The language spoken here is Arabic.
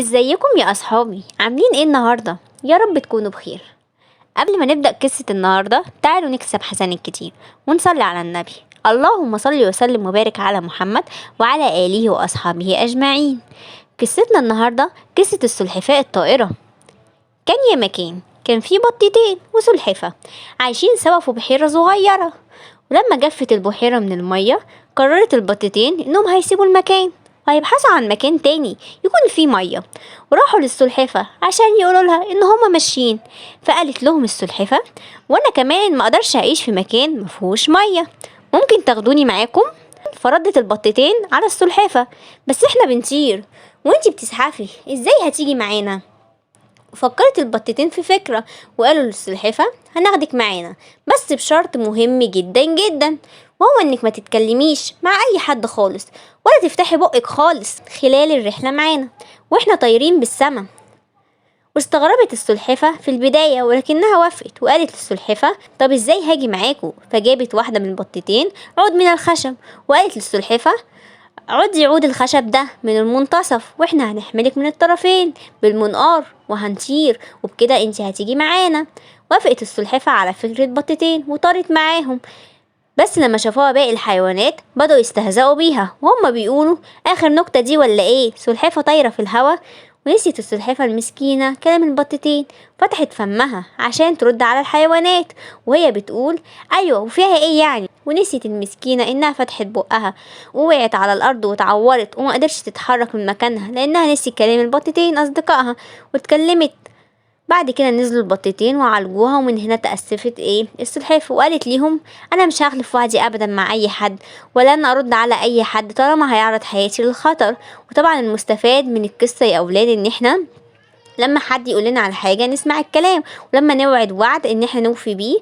ازيكم يا اصحابي؟ عاملين ايه النهارده؟ يا رب تكونوا بخير. قبل ما نبدأ قصة النهارده تعالوا نكسب حسنات كتير ونصلي على النبي. اللهم صل وسلم وبارك على محمد وعلى آله وأصحابه أجمعين. قصتنا النهارده قصة السلحفاة الطائرة. كان يا مكان كان في بطتين وسلحفاة عايشين سوا في بحيرة صغيرة، ولما جفت البحيرة من المية قررت البطتين انهم هيسيبوا المكان وهيبحثوا عن مكان تاني يكون فيه مية، وراحوا للسلحفاة عشان يقولوا لها ان هما ماشيين. فقالت لهم السلحفاة: وانا كمان ما اقدرش اعيش في مكان مفهوش مية، ممكن تاخدوني معاكم؟ فردت البطتين على السلحفاة: بس احنا بنطير وانتي بتزحفي، ازاي هتيجي معانا؟ فكرت البطتين في فكرة وقالوا للسلحفاة: هناخدك معانا بس بشرط مهم جدا جدا، وهو انك ما تتكلميش مع اي حد خالص ولا تفتحي بقك خالص خلال الرحلة معانا واحنا طايرين بالسما. واستغربت السلحفاة في البداية ولكنها وافقت وقالت للسلحفاة: طب ازاي هاجي معاكو؟ فجابت واحدة من البطتين عود من الخشب وقالت للسلحفاة: عدي عود الخشب ده من المنتصف واحنا هنحملك من الطرفين بالمنقار وهنطير، وبكده انتي هتيجي معانا. وافقت السلحفاة على فكرة بطتين وطارت معاهم، بس لما شافوها باقي الحيوانات بدأوا يستهزئوا بيها وهم بيقولوا: آخر نكتة دي ولا ايه؟ سلحفاة طايرة في الهوا. ونسيت السلحفاة المسكينة كلام البطتين، فتحت فمها عشان ترد على الحيوانات وهي بتقول: أيوة وفيها ايه يعني؟ ونسيت المسكينة انها فتحت بقها ووقعت على الأرض واتعورت وما قدرتش تتحرك من مكانها لأنها نسيت كلام البطتين أصدقائها واتكلمت. بعد كده نزلوا البطتين وعالجوها، ومن هنا تأسفت السلحفاة وقالت ليهم: انا مش هخلف وعدي ابدا مع اي حد ولا انا ارد على اي حد طالما هيعرض حياتي للخطر. وطبعا المستفاد من القصة يا اولاد ان احنا لما حد يقول لنا على حاجة نسمع الكلام، ولما نوعد وعد ان احنا نوفي بيه.